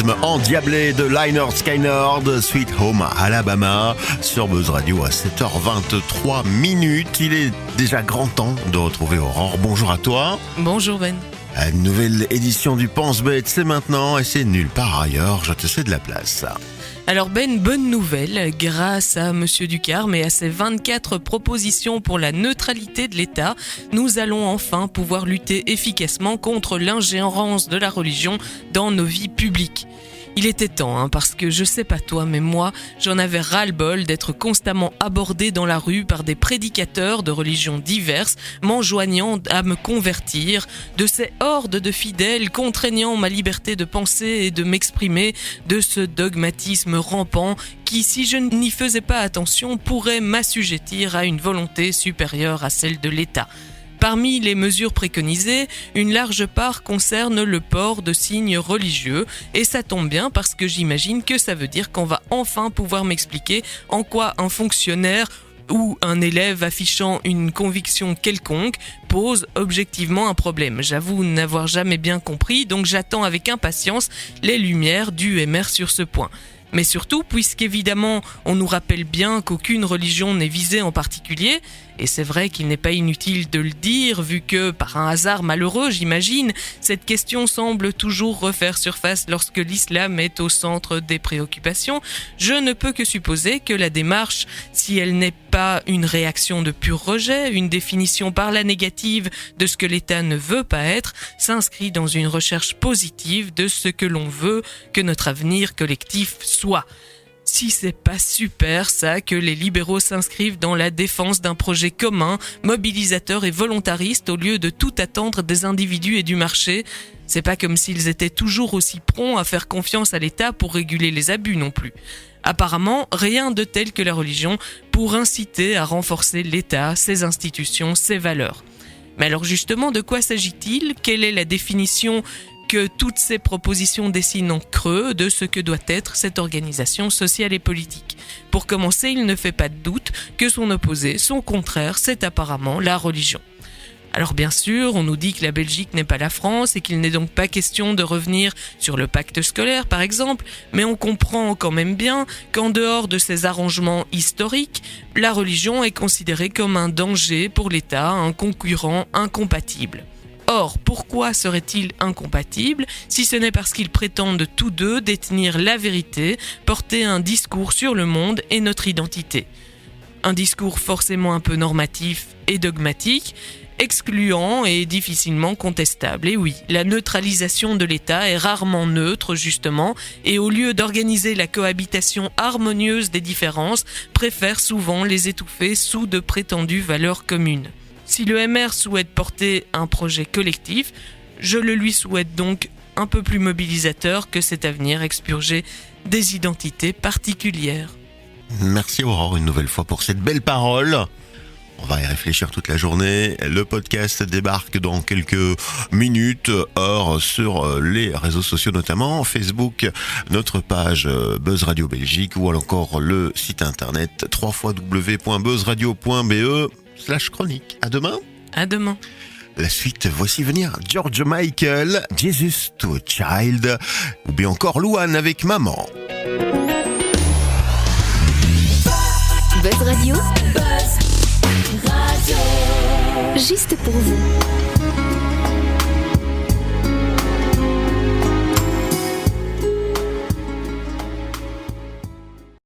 rythme endiablé de Lynyrd Skynyrd, Sweet Home Alabama, sur Buzz Radio à 7h23. Il est déjà grand temps de retrouver Aurore. Bonjour à toi. Bonjour Ben. Une nouvelle édition du Pense Bête, c'est maintenant et c'est nulle part ailleurs. Je te cède la place. Alors Ben, bonne nouvelle, grâce à Monsieur Ducarme et à ses 24 propositions pour la neutralité de l'État, nous allons enfin pouvoir lutter efficacement contre l'ingérence de la religion dans nos vies publiques. Il était temps, parce que je sais pas toi, mais moi, j'en avais ras-le-bol d'être constamment abordé dans la rue par des prédicateurs de religions diverses, m'enjoignant à me convertir, de ces hordes de fidèles contraignant ma liberté de penser et de m'exprimer, de ce dogmatisme rampant qui, si je n'y faisais pas attention, pourrait m'assujettir à une volonté supérieure à celle de l'État. Parmi les mesures préconisées, une large part concerne le port de signes religieux et ça tombe bien parce que j'imagine que ça veut dire qu'on va enfin pouvoir m'expliquer en quoi un fonctionnaire ou un élève affichant une conviction quelconque pose objectivement un problème. J'avoue n'avoir jamais bien compris, donc j'attends avec impatience les lumières du UMR sur ce point. Mais surtout, puisqu'évidemment, on nous rappelle bien qu'aucune religion n'est visée en particulier, et c'est vrai qu'il n'est pas inutile de le dire, vu que, par un hasard malheureux, j'imagine, cette question semble toujours refaire surface lorsque l'islam est au centre des préoccupations, je ne peux que supposer que la démarche, si elle n'est pas une réaction de pur rejet, une définition par la négative de ce que l'État ne veut pas être, s'inscrit dans une recherche positive de ce que l'on veut que notre avenir collectif soit. Si c'est pas super ça que les libéraux s'inscrivent dans la défense d'un projet commun, mobilisateur et volontariste au lieu de tout attendre des individus et du marché, c'est pas comme s'ils étaient toujours aussi prompts à faire confiance à l'État pour réguler les abus non plus. Apparemment, rien de tel que la religion pour inciter à renforcer l'État, ses institutions, ses valeurs. Mais alors justement, de quoi s'agit-il ? Quelle est la définition que toutes ces propositions dessinent en creux de ce que doit être cette organisation sociale et politique. Pour commencer, il ne fait pas de doute que son opposé, son contraire, c'est apparemment la religion. Alors bien sûr, on nous dit que la Belgique n'est pas la France et qu'il n'est donc pas question de revenir sur le pacte scolaire par exemple, mais on comprend quand même bien qu'en dehors de ces arrangements historiques, la religion est considérée comme un danger pour l'État, un concurrent incompatible. Or, pourquoi serait-il incompatible si ce n'est parce qu'ils prétendent tous deux détenir la vérité, porter un discours sur le monde et notre identité ? Un discours forcément un peu normatif et dogmatique, excluant et difficilement contestable. Et oui, la neutralisation de l'État est rarement neutre justement, et au lieu d'organiser la cohabitation harmonieuse des différences, préfère souvent les étouffer sous de prétendues valeurs communes. Si le MR souhaite porter un projet collectif, je le lui souhaite donc un peu plus mobilisateur que cet avenir expurgé des identités particulières. Merci Aurore une nouvelle fois pour cette belle parole. On va y réfléchir toute la journée. Le podcast débarque dans quelques minutes, heure sur les réseaux sociaux, notamment Facebook, notre page Buzz Radio Belgique ou encore le site internet www.buzzradio.be/chronique. À demain. À demain. La suite, voici venir George Michael, Jesus to a Child, ou bien encore Louane avec Maman. Buzz Radio. Buzz Radio. Juste pour vous.